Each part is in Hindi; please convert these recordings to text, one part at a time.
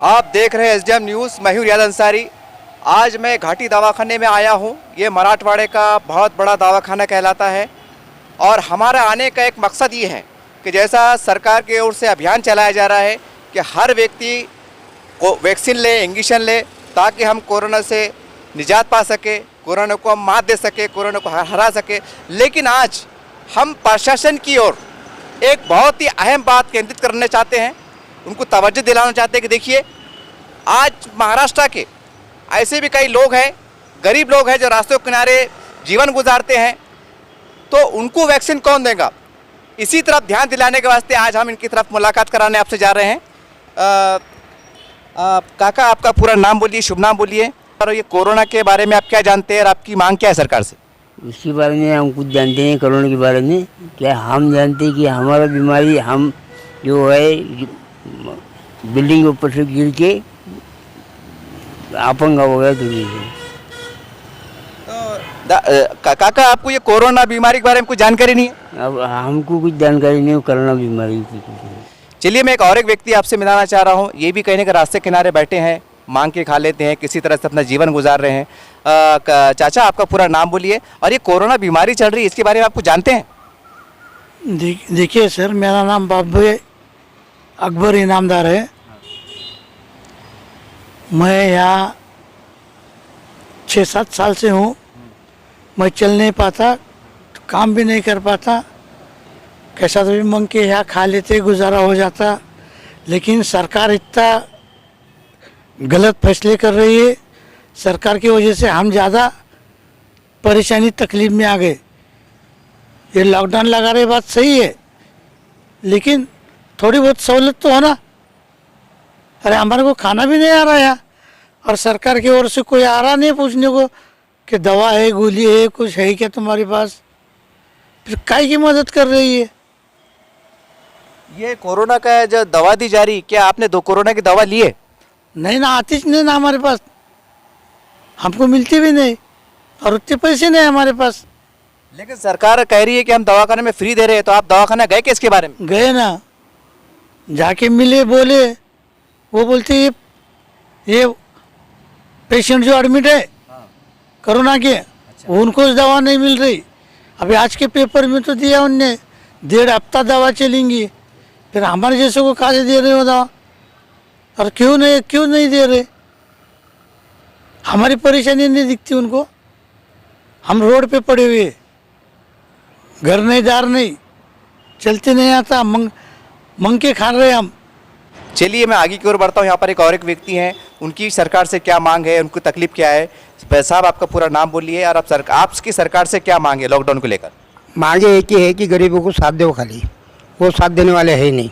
आप देख रहे हैं एसडीएम न्यूज़। मैं हूं रियाज अंसारी। आज मैं घाटी दवाखाने में आया हूं। ये मराठवाड़े का बहुत बड़ा दवाखाना कहलाता है और हमारा आने का एक मकसद ये है कि जैसा सरकार की ओर से अभियान चलाया जा रहा है कि हर व्यक्ति को वैक्सीन ले, इंजेक्शन ले, ताकि हम कोरोना से निजात पा सके, कोरोना को हम मात दे सके, कोरोना को हरा सके। लेकिन आज हम प्रशासन की ओर एक बहुत ही अहम बात केंद्रित करना चाहते हैं, उनको तवज्जो दिलाना चाहते हैं कि देखिए, आज महाराष्ट्र के ऐसे भी कई लोग हैं, गरीब लोग हैं जो रास्तों के किनारे जीवन गुजारते हैं, तो उनको वैक्सीन कौन देगा। इसी तरफ ध्यान दिलाने के वास्ते आज हम इनकी तरफ मुलाकात कराने आपसे जा रहे हैं। काका, आपका पूरा नाम बोलिए, शुभ नाम बोलिए, और ये कोरोना के बारे में आप क्या जानते हैं और आपकी मांग क्या है सरकार से। इसके बारे में हम कुछ जानते हैं। कोरोना के बारे में क्या हम जानते हैं कि हमारा बीमारी हम जो है बिल्डिंग के ऊपर से गिर के अपंग हो गया दूरी से। काका, आपको ये कोरोना बीमारी के बारे में कुछ जानकारी नहीं है। अब हमको कुछ जानकारी नहीं है कोरोना बीमारी की। चलिए, मैं एक व्यक्ति आपसे मिलाना चाह रहा हूँ। ये भी कहने के रास्ते किनारे बैठे हैं, मांग के खा लेते हैं, किसी तरह से अपना जीवन गुजार रहे हैं। चाचा, आपका पूरा नाम बोलिए और ये कोरोना बीमारी चल रही है, इसके बारे में आप कुछ जानते हैं। देखिए सर, मेरा नाम बाबू अकबर इनामदार है। मैं यहाँ 6-7 साल से हूँ। मैं चल नहीं पाता, काम भी नहीं कर पाता, कैसा तो भी मंग के यहाँ खा लेते, गुजारा हो जाता। लेकिन सरकार इतना गलत फैसले कर रही है, सरकार की वजह से हम ज़्यादा परेशानी तकलीफ में आ गए। ये लॉकडाउन लगा रहे, बात सही है, लेकिन थोड़ी बहुत सहूलत तो हो ना। अरे हमारे को खाना भी नहीं आ रहा है, और सरकार की ओर से कोई आ रहा नहीं पूछने को कि दवा है, गोली है, कुछ है क्या तुम्हारे पास। फिर काय की मदद कर रही है। ये कोरोना का जो दवा दी जा रही, क्या आपने कोरोना की दवा ली है। नहीं ना, आती नहीं ना हमारे पास, हमको मिलती भी नहीं, और उतने पैसे नहीं हमारे पास। लेकिन सरकार कह रही है कि हम दवाखाने में फ्री दे रहे हैं, तो आप दवाखाना गए क्या इसके बारे में। गए ना, जाके मिले, बोले, वो बोलते ये पेशेंट जो एडमिट है कोरोना के, उनको दवा नहीं मिल रही। अभी आज के पेपर में तो दिया उनने 1.5 हफ्ता दवा चलेंगी। फिर हमारे जैसे को कहाँ से दे रहे हो दवा, और क्यों नहीं दे रहे। हमारी परेशानी नहीं दिखती उनको। हम रोड पे पड़े हुए, घर नहीं, दार नहीं, चलते नहीं आता, मंग के खा रहे हम। चलिए, मैं आगे की ओर बढ़ता हूँ। यहाँ पर एक व्यक्ति हैं, उनकी सरकार से क्या मांग है, उनकी तकलीफ क्या है। साहब, आपका पूरा नाम बोलिए और आपकी सरकार से क्या मांग है लॉकडाउन को लेकर। मांगे एक ही है कि गरीबों को साथ दो, खाली वो साथ देने वाले है ही नहीं।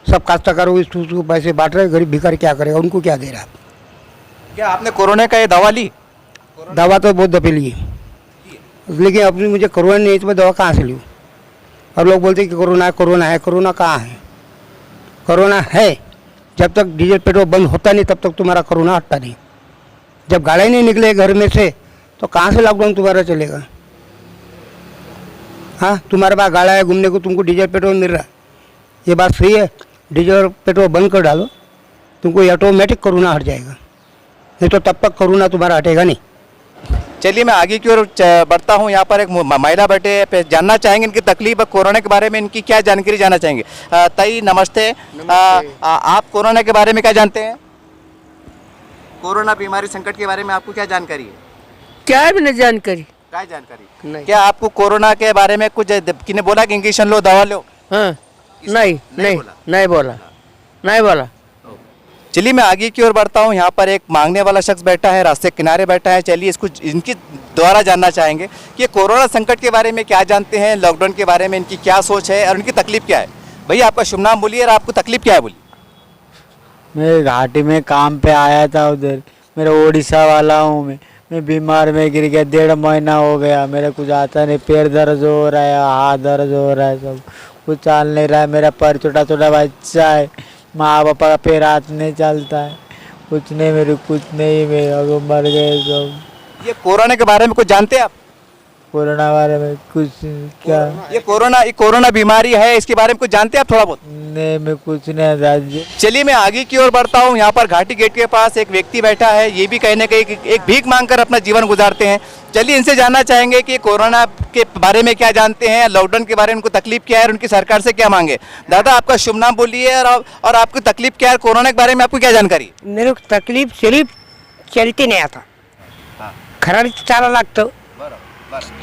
सब काश्तकारों को पैसे बांट रहे, गरीब भिखारी क्या करेगा, उनको क्या दे रहा। क्या आपने कोरोना का ये दवा ली। दवा तो बहुत दफे ली, लेकिन अपनी मुझे कोरोना नहीं, तो मैं दवा कहाँ से लूँ। और लोग बोलते हैं कि कोरोना है, कोरोना है। कोरोना कहाँ है, कोरोना है। जब तक डीजल पेट्रोल बंद होता नहीं, तब तक तुम्हारा कोरोना हटता नहीं। जब गाड़ी नहीं निकले घर में से, तो कहाँ से लॉकडाउन तुम्हारा चलेगा। हाँ, तुम्हारे पास गाड़ा है घूमने को, तुमको डीजल पेट्रोल मिल रहा है, ये बात सही है। डीजल पेट्रोल बंद कर डालो, तुमको ऑटोमेटिक कोरोना हट जाएगा, नहीं तो तब तक कोरोना तुम्हारा हटेगा नहीं। चलिए, मैं आगे की ओर बढ़ता हूँ। यहाँ पर एक महिला बैठे पे, जानना चाहेंगे इनकी तकलीफ कोरोना के बारे में, इनकी क्या जानकारी जानना चाहेंगे। ताई नमस्ते। आप कोरोना के बारे में क्या जानते हैं। कोरोना बीमारी संकट के बारे में आपको क्या जानकारी है। क्या भी नहीं जानकारी। क्या जानकारी क्या आपको कोरोना के बारे में कुछ किने बोला कि इंजेक्शन लो, दवा लो। हाँ, नहीं बोला। चलिए, मैं आगे की ओर बढ़ता हूँ। यहाँ पर एक मांगने वाला शख्स बैठा है, रास्ते किनारे बैठा है। चलिए, इसको इनकी द्वारा जानना चाहेंगे कि कोरोना संकट के बारे में क्या जानते हैं, लॉकडाउन के बारे में इनकी क्या सोच है और उनकी तकलीफ क्या है। भैया, आपका शुभ नाम बोलिए और आपको तकलीफ क्या है बोलिए। मैं घाटी में काम पे आया था, उधर मेरा उड़ीसा वाला हूँ। मैं बीमार में गिर गया, 1.5 महीना हो गया। मेरा कुछ आता नहीं, पैर दर्द हो रहा है, हाथ दर्द हो रहा है, सब कुछ चल नहीं रहा है। मेरा पैर छोटा बच्चा है, माँ बापा का पैर हाथ नहीं चलता है, कुछ नहीं, मेरे कुछ नहीं, मैं अगर मर गए सब। ये कोरोना के बारे में कुछ जानते हैं आप। कोरोना बारे में कुछ क्या ये कोरोना बीमारी है, इसके बारे में कुछ जानते हैं आप थोड़ा बहुत? नहीं, मैं कुछ नहीं राज्य। चलिए मैं आगे की ओर बढ़ता हूँ। यहाँ पर घाटी गेट के पास एक व्यक्ति बैठा है, ये भी कहीं ना कहीं एक भीख मांगकर अपना जीवन गुजारते हैं। चलिए इनसे जानना चाहेंगे कि कोरोना के बारे में क्या जानते हैं, लॉकडाउन के बारे में उनको तकलीफ क्या है और उनकी सरकार से क्या मांगे। दादा आपका शुभ नाम बोलिए और आपकी तकलीफ क्या है, कोरोना के बारे में आपको क्या जानकारी? मेरे को तकलीफ सिर्फ चलती नाही आता, खरं चालायला लागतं.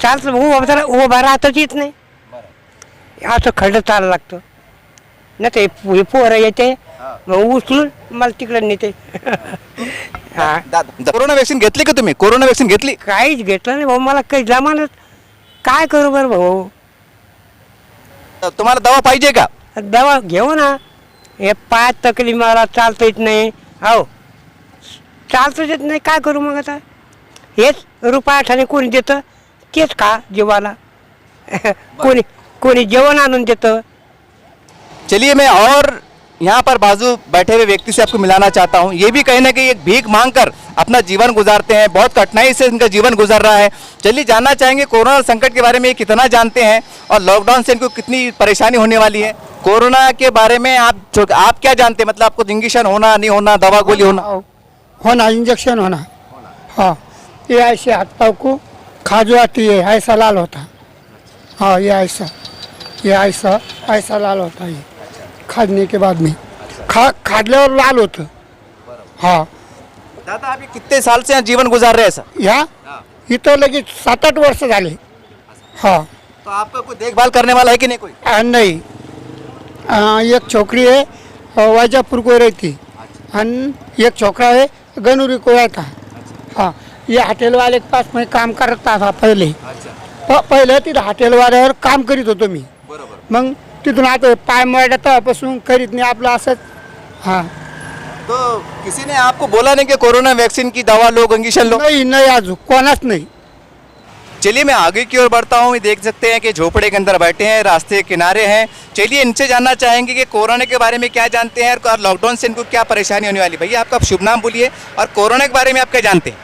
चालतं उभं राहतच येत नाही, असं खडं चालायला लागतं. नाही ते पोरं येते मग उचलून मला तिकडे नेते. कोरोना वॅक्सिन घेतली का तुम्ही? कोरोना वॅक्सिन घेतली? काहीच घेतलं नाही भाऊ, मला काही जमानत. काय करू बरं भाऊ? तुम्हाला दवा पाहिजे का? दवा घेऊ ना. हे पाय तकलीफ, मला चालता येत नाही. हो चालतच येत नाही, काय करू मग आता? हेच रुपया ठाणे कोणी देतं तेच का जीवाला. कोणी जेवण आणून देतं. चलिए मैं और यहाँ पर बाजू बैठे हुए व्यक्ति से आपको मिलाना चाहता हूँ। ये भी कहीं ना कहीं एक भीख मांगकर अपना जीवन गुजारते हैं, बहुत कठिनाई से इनका जीवन गुजर रहा है। चलिए जानना चाहेंगे कोरोना संकट के बारे में ये कितना जानते हैं और लॉकडाउन से इनको कितनी परेशानी होने वाली है। कोरोना के बारे में आप क्या जानते हैं, मतलब आपको इंजेक्शन होना नहीं होना, दवा गोली होना, इंजेक्शन होना. हाँ, ये ऐसे हाथ पाव को खाजवाती है, ऐसा लाल होता. हाँ, ये ऐसा लाल होता है. खाजने के बाद में खाजल्यावर लाल होतं. हाँ. दादा अभी कितने साल से यहाँ जीवन गुजार रहे हैं ऐसा? यहाँ इथं लगेच 7-8 वर्ष झाले. हाँ. तो आपका कोई देखभाल करने वाला है कि नहीं कोई? नहीं. एक छोकरी है वाजापुर को रहती और एक छोकरा है गनूरी को रहता. हाँ, ये हॉटेल वाले के पास मैं काम करता था पहिले. पहिले तिथं हॉटेल वाल्यावर काम करीत होतो मी. मग तिथून आता पाय मळला तेव्हापासून करीत नाही आपलं असंच. हाँ. तो किसी ने आपको बोला नहीं कि कोरोना वैक्सीन की दवा लो, इंजेक्शन लो? नहीं अजून कोणाच नहीं. चलिए मैं आगे की ओर बढ़ता हूँ। ये देख सकते हैं कि झोपड़े के अंदर बैठे हैं, रास्ते के किनारे हैं। चलिए इनसे जानना चाहेंगे कि कोरोना के बारे में क्या जानते हैं और लॉकडाउन से इनको क्या परेशानी होने वाली। भैया आपका शुभ नाम बोलिए और कोरोना के बारे में आप क्या जानते हैं?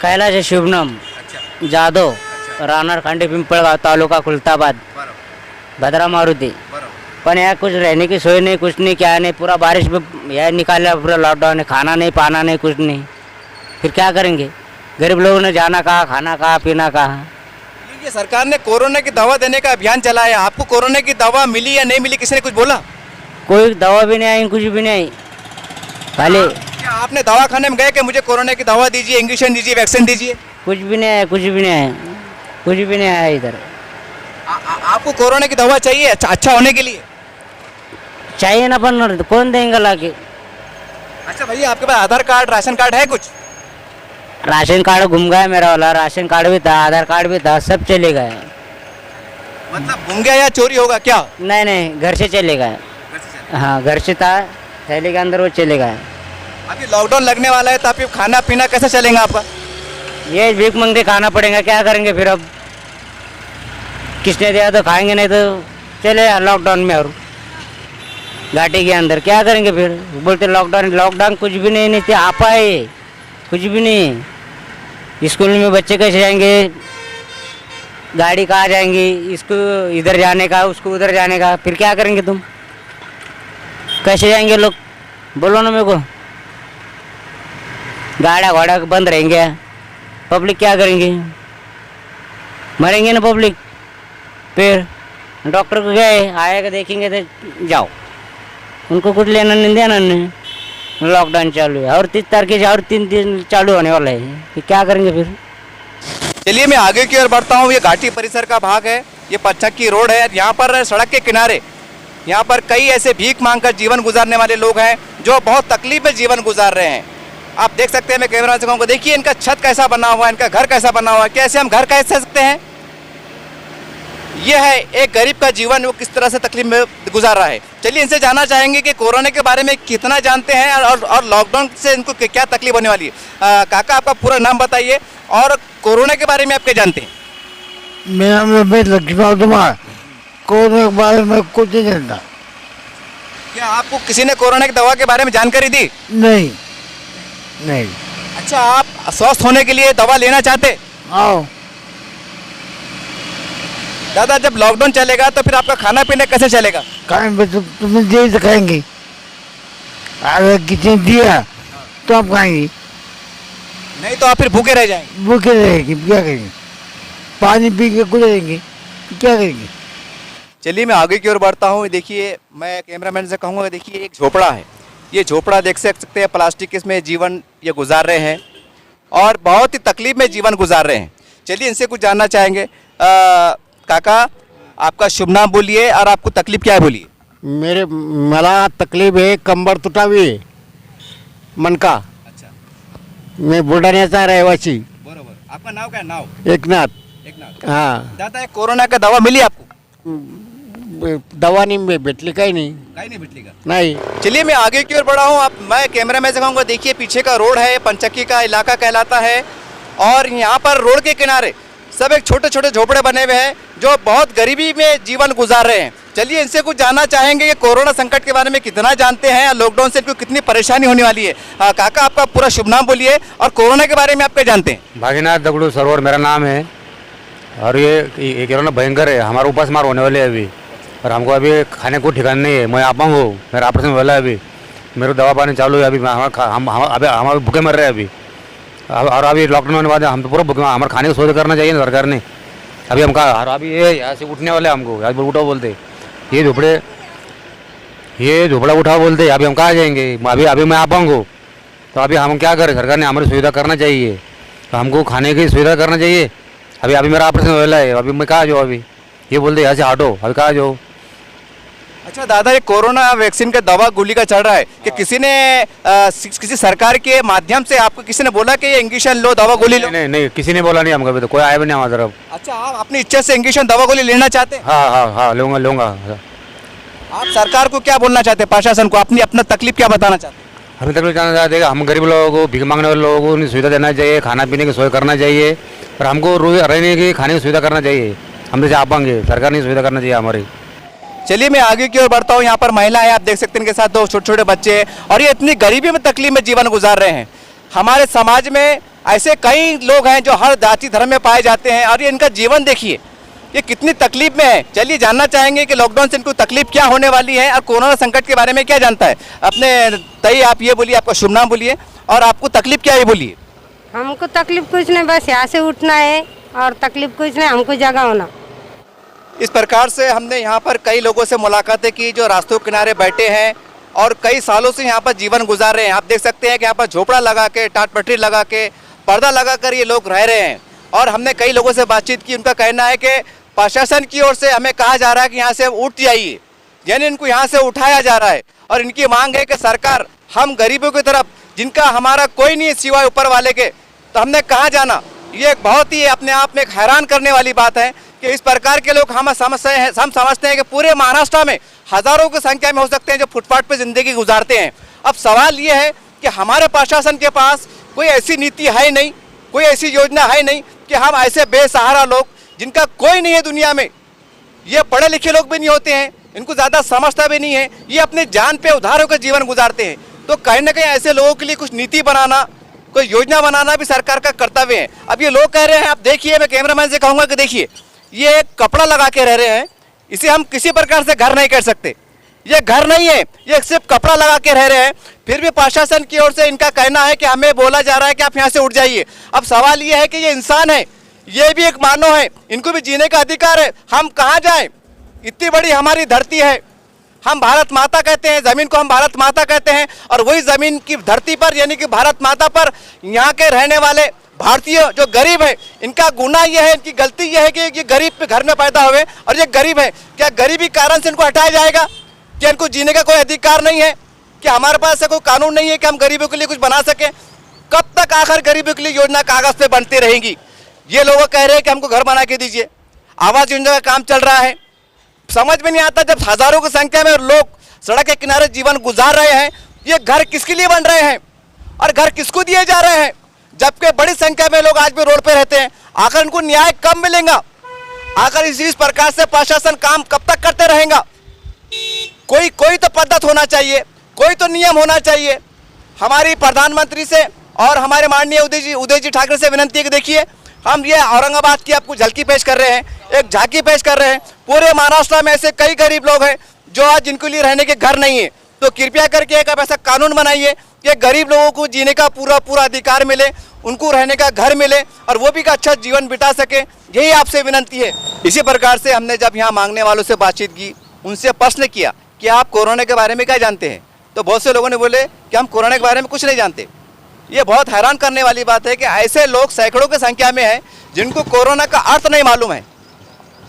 कैलाश शुभनम जाधव, राहणार खांडे पिंपळगाव, तालुका खुलताबाद, भद्रा मारुति. पण यहाँ कुछ रहने की सोई नहीं, कुछ नहीं, क्या नहीं. पूरा बारिश में यह निकाला, पूरा लॉकडाउन है. खाना नहीं, पाना नहीं, कुछ नहीं. फिर क्या करेंगे? गरीब लोगों ने जाना कहाँ, खाना कहाँ, पीना कहाँ. ये सरकार ने कोरोना की दवा देने का अभियान चलाया, आपको कोरोना की दवा मिली या नहीं मिली, किसी ने कुछ बोला? कोई दवा भी नहीं आई, कुछ भी नहीं. खाली क्या आपने दवाखाने में गए कि मुझे कोरोना की दवा दीजिए, इंजेक्शन दीजिए, वैक्सीन दीजिए? कुछ भी नहीं आया, कुछ भी नहीं आया, कुछ भी नहीं आया इधर. आपको कोरोना की दवा चाहिए अच्छा होने के लिए? चाहिए ना, पण कौन देंगे लाके. अच्छा भैया आपके पास आधार कार्ड, राशन कार्ड है कुछ? राशन कार्ड गुम गया मेरा वाला. राशन कार्ड भी था, आधार कार्ड भी था, सब चले गए. मतलब गुम गया या चोरी होगा क्या? नहीं घर से चले गए. हाँ, घर से था, थैली के अंदर वो चले गए. अभी लॉकडाउन लगने वाला है तो आप खाना पीना कैसे चलेगा आपका? ये भीख मांगते खाना पड़ेगा, क्या करेंगे फिर. अब किसने दिया तो खाएंगे, नहीं तो चले लॉकडाउन में. और घाटी के अंदर क्या करेंगे फिर? बोलते लॉकडाउन कुछ भी नहीं थे. आपा है, कुछ भी नहीं. स्कूल में बच्चे कैसे जाएंगे, गाड़ी कहाँ जाएंगी, इसको इधर जाने का, उसको उधर जाने का. फिर क्या करेंगे तुम? कैसे जाएंगे लोग? बोलो ना मेरे को. गाड़ा घोड़ा बंद रहेंगे, पब्लिक क्या करेंगे? मरेंगे ना पब्लिक. फिर डॉक्टर को गए, आएगा देखेंगे तो जाओ, उनको कुछ लेना नहीं देना नहीं. लॉकडाउन चालू है और 30 तारीख से और 3 दिन चालू होने वाला है. कि क्या करेंगे फिर? चलिए मैं आगे की ओर बढ़ता हूँ। ये घाटी परिसर का भाग है, ये पचक्की रोड है. यहाँ पर सड़क के किनारे यहाँ पर कई ऐसे भीख मांगकर जीवन गुजारने वाले लोग हैं जो बहुत तकलीफ में जीवन गुजार रहे हैं. आप देख सकते हैं, मैं कैमरा से कहूँगा, देखिए इनका छत कैसा बना हुआ है, इनका घर कैसा बना हुआ है. कैसे हम घर कह सकते हैं? यह है एक गरीब का जीवन, वो किस तरह से तकलीफ में गुजार रहा है. चलिए इनसे जानना चाहेंगे कि कोरोना के बारे में कितना जानते हैं और लॉकडाउन से इनको क्या तकलीफ होने वाली है. काका आपका पूरा नाम बताइए और कोरोना के बारे में आप क्या जानते हैं? मेरा मैं लक्ष्मण कुमार. कोरोना के बारे में कुछ नहीं जानता. क्या आपको किसी ने कोरोना की दवा के बारे में जानकारी दी? नहीं. अच्छा, आप स्वस्थ होने के लिए दवा लेना चाहते? आओ. दादा जब लॉकडाउन चलेगा तो फिर आपका खाना पीना कैसे चलेगा? खाएं तुम्हें दे तो खाएंगे, अगर किसी दिया तो आप खाएंगे, नहीं तो आप फिर भूखे रह जाएंगे। भूखे रहेंगे, क्या करेंगे? पानी पी के गुजरेंगे, क्या करेंगे? चलिए मैं आगे की ओर बढ़ता हूँ। देखिए मैं कैमरामैन से कहूँगा, देखिए एक झोपड़ा है, ये झोपड़ा देख सकते हैं, प्लास्टिक के इसमें जीवन ये गुजार रहे हैं और बहुत ही तकलीफ में जीवन गुजार रहे हैं। चलिए इनसे कुछ जानना चाहेंगे। काका आपका शुभ नाम बोलिए और आपको तकलीफ क्या है बोलिए। मेरे मला तकलीफ आहे, कंबर तुटावी मनका. अच्छा मैं बुलढाण्याचा रहिवासी बरोबर. आपका नाव काय? नाव एकनाथ. एकनाथ. हाँ, दादा ये कोरोना का दवा मिली आपको? दवा नहीं भेटली, काही नाही. कहीं नहीं मिटली का? नाही. चलिए मैं आगे की ओर बढ़ा हूँ। आप मैं कैमरामैन से कहूँगा, देखिए पीछे का रोड है, पंचक्की का इलाका कहलाता है और यहाँ पर रोड के किनारे सब एक छोटे छोटे झोपड़े बने हुए हैं जो बहुत गरीबी में जीवन गुजार रहे हैं। चलिए इनसे कुछ जानना चाहेंगे कि कोरोना संकट के बारे में कितना जानते हैं, लॉकडाउन से इनको कितनी परेशानी होने वाली है। काका आपका पूरा शुभ नाम बोलिए और कोरोना के बारे में आप क्या जानते हैं? भागीनाथ दगड़ू सरोवर मेरा नाम है और ये कोरोना भयंकर है, हमारे ऊपर मार होने वाले हैं अभी और हमको अभी खाने को ठिकाना नहीं है। मैं आपा हूँ, मेरा ऑपरेशन वाला है अभी, मेरे दवा पानी चालू है अभी, हम भूखे मर रहे हैं अभी और अभी लॉकडाउन होने बाद हम तो पूरा भूखे, हमारे खाने को शोध करना चाहिए ना सरकार ने। अभी हम कहा अभी ये यहाँ से उठने वाले हमको आज उठाओ बोलते, ये झोपड़ा उठाओ बोलते, अभी हम कहाँ जाएंगे? अभी मैं आप हूँ तो अभी हम क्या करें? सरकार ने हमारी सुविधा करना चाहिए, तो हमको खाने की सुविधा करना चाहिए। अभी मेरा ऑपरेशन वाला है, अभी मैं कहाँ जाऊँ? अभी ये बोलते यहाँ से हटो, अभी कहाँ जाऊँ? अच्छा दादा ये कोरोना वैक्सीन का दवा गोली का चल रहा है कि किसी ने किसी सरकार के माध्यम से आपको किसी ने बोला कि ये इंजेक्शन लो, दवा गोली लो? नहीं किसी ने बोला नहीं हमको, अभी तो कोई आया भी नहीं हमारी तरफ। अच्छा आप अपनी इच्छा से इंजेक्शन दवा गोली लेना चाहते हैं? हाँ लूँगा। आप सरकार को क्या बोलना चाहते हैं, प्रशासन को अपना तकलीफ क्या बताना चाहते हैं? हमें तकलीफ जानना चाहते हैं, हम गरीब लोगों को, भीख मांगने वाले लोगों को उन्हें सुविधा देना चाहिए, खाना पीने की सुविधा करना चाहिए और हमको रहने की खाने की सुविधा करना चाहिए। हम जैसे आप पाएंगे सरकार ने सुविधा करना चाहिए हमारी। चलिए मैं आगे की ओर बढ़ता हूँ। यहाँ पर महिला है, आप देख सकते हैं, इनके साथ दो छोटे छोटे बच्चे हैं और ये इतनी गरीबी में तकलीफ में जीवन गुजार रहे हैं। हमारे समाज में ऐसे कई लोग हैं जो हर जाति धर्म में पाए जाते हैं और ये इनका जीवन देखिए, ये कितनी तकलीफ में है। चलिए जानना चाहेंगे कि लॉकडाउन से इनको तकलीफ क्या होने वाली है और कोरोना संकट के बारे में क्या जानता है। अपने तई आप ये बोलिए, आपका शुभ नाम बोलिए और आपको तकलीफ क्या है बोलिए। हमको तकलीफ कुछ नहीं, बस यहाँ से उठना है और तकलीफ कुछ नहीं, हमको जगह होना। इस प्रकार से हमने यहाँ पर कई लोगों से मुलाकातें की जो रास्तों के किनारे बैठे हैं और कई सालों से यहाँ पर जीवन गुजार रहे हैं। आप देख सकते हैं कि यहाँ पर झोपड़ा लगा के, टाट पटरी लगा के, पर्दा लगा कर ये लोग रह रहे हैं और हमने कई लोगों से बातचीत की। उनका कहना है कि प्रशासन की ओर से हमें कहा जा रहा है कि यहाँ से उठ जाइए, यानी इनको यहाँ से उठाया जा रहा है और इनकी मांग है कि सरकार हम गरीबों की तरफ, जिनका हमारा कोई नहीं है सिवाय ऊपर वाले के, तो हमने कहाँ जाना। ये एक बहुत ही अपने आप में एक हैरान करने वाली बात है कि इस प्रकार के लोग हम समझते हैं कि पूरे महाराष्ट्र में हजारों की संख्या में हो सकते हैं जो फुटपाथ पे जिंदगी गुजारते हैं। अब सवाल ये है कि हमारे प्रशासन के पास कोई ऐसी नीति है नहीं, कोई ऐसी योजना है नहीं कि हम ऐसे बेसहारा लोग जिनका कोई नहीं है दुनिया में, ये पढ़े लिखे लोग भी नहीं होते हैं, इनको ज़्यादा समझता भी नहीं है, ये अपने जान पे उधार होकर जीवन गुजारते हैं। तो कहीं ना कहीं ऐसे लोगों के लिए कुछ नीति बनाना, कोई योजना बनाना भी सरकार का कर्तव्य है। अब ये लोग कह रहे हैं, आप देखिए, मैं कैमरामैन से कहूँगा कि देखिए ये एक कपड़ा लगा के रह रहे हैं, इसे हम किसी प्रकार से घर नहीं कर सकते, ये घर नहीं है, ये सिर्फ कपड़ा लगा के रह रहे हैं। फिर भी प्रशासन की ओर से इनका कहना है कि हमें बोला जा रहा है कि आप यहाँ से उठ जाइए। अब सवाल ये है कि ये इंसान है, ये भी एक मानव है, इनको भी जीने का अधिकार है। हम कहाँ जाएं? इतनी बड़ी हमारी धरती है, हम भारत माता कहते हैं, जमीन को हम भारत माता कहते हैं और वही जमीन की धरती पर यानी कि भारत माता पर यहाँ के रहने वाले भारतीय जो गरीब है, इनका गुनाह यह है, इनकी गलती यह है कि ये गरीब घर में पैदा हुए और ये गरीब है। क्या गरीबी कारण से इनको हटाया जाएगा? क्या इनको जीने का कोई अधिकार नहीं है? क्या हमारे पास ऐसा कोई कानून नहीं है कि हम गरीबों के लिए कुछ बना सकें? कब तक आखिर गरीबों के लिए योजना कागज पे बनती रहेंगी? ये लोग कह रहे हैं कि हमको घर बना के दीजिए, आवास योजना का काम चल रहा है। समझ में नहीं आता, जब हजारों की संख्या में लोग सड़क के किनारे जीवन गुजार रहे हैं, ये घर किसके लिए बन रहे हैं और घर किसको दिए जा रहे हैं? जबकि बड़ी संख्या में लोग आज भी रोड पे रहते हैं। आखिर इनको न्याय कब मिलेगा? आखिर इस प्रकार से प्रशासन काम कब तक करते रहेगा? कोई तो पद्धत होना चाहिए, कोई तो नियम होना चाहिए। हमारी प्रधानमंत्री से और हमारे माननीय उदय जी ठाकरे से विनती है कि देखिए हम ये औरंगाबाद की आपको झलकी पेश कर रहे हैं, एक झांकी पेश कर रहे हैं। पूरे महाराष्ट्र में ऐसे कई गरीब लोग हैं जो आज जिनके लिए रहने के घर नहीं है। तो कृपया करके एक ऐसा कानून बनाइए कि गरीब लोगों को जीने का पूरा पूरा अधिकार मिले, उनको रहने का घर मिले और वो भी एक अच्छा जीवन बिता सके। यही आपसे विनती है। इसी प्रकार से हमने जब यहाँ मांगने वालों से बातचीत की, उनसे प्रश्न किया कि आप कोरोना के बारे में क्या जानते हैं, तो बहुत से लोगों ने बोले कि हम कोरोना के बारे में कुछ नहीं जानते। ये बहुत हैरान करने वाली बात है कि ऐसे लोग सैकड़ों की संख्या में हैं जिनको कोरोना का अर्थ नहीं मालूम है।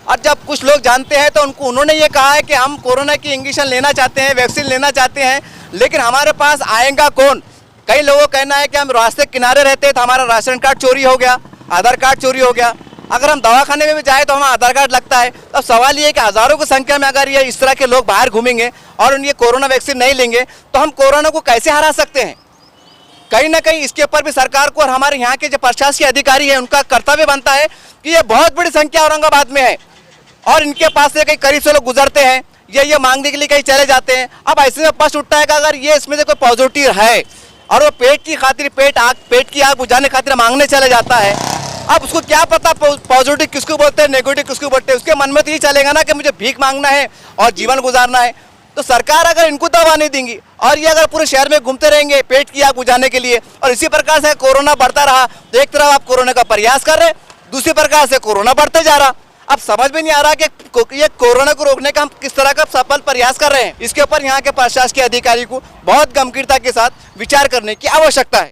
और जब कुछ लोग जानते हैं तो उन्होंने ये कहा है कि हम कोरोना की इंजेक्शन लेना चाहते हैं, वैक्सीन लेना चाहते हैं, लेकिन हमारे पास आएगा कौन। कई लोगों का कहना है कि हम रास्ते किनारे रहते हैं तो हमारा राशन कार्ड चोरी हो गया, आधार कार्ड चोरी हो गया। अगर हम दवाखाने में भी जाए तो हमारा आधार कार्ड लगता है। तो सवाल ये है कि हज़ारों की संख्या में अगर ये इस तरह के लोग बाहर घूमेंगे और ये कोरोना वैक्सीन नहीं लेंगे तो हम कोरोना को कैसे हरा सकते हैं। कहीं ना कहीं इसके ऊपर भी सरकार को और हमारे यहाँ के जो प्रशासकीय अधिकारी हैं उनका कर्तव्य बनता है कि ये बहुत बड़ी संख्या औरंगाबाद में है और इनके पास से कई करीब से लोग गुजरते हैं, ये मांगने के लिए कहीं चले जाते हैं। अब ऐसे में प्रश्न उठता है कि अगर ये इसमें से कोई पॉजिटिव है और वो पेट की खातिर पेट की आग बुझाने खातिर मांगने चले जाता है, अब उसको क्या पता पॉजिटिव किसको बोलते हैं, नेगेटिव किसको बोलते हैं। उसके मन में तो ये चलेगा ना कि मुझे भीख मांगना है और जीवन गुजारना है। तो सरकार अगर इनको दवा नहीं देंगी और ये अगर पूरे शहर में घूमते रहेंगे पेट की आग बुझाने के लिए और इसी प्रकार से कोरोना बढ़ता रहा तो एक तरफ आप कोरोना का प्रयास कर रहे हैं, दूसरी प्रकार से कोरोना बढ़ते जा रहा। अब समझ में नहीं आ रहा कि ये कोरोना को रोकने का हम किस तरह का सफल प्रयास कर रहे हैं। इसके ऊपर यहाँ के प्रशासकीय अधिकारी को बहुत गंभीरता के साथ विचार करने की आवश्यकता है।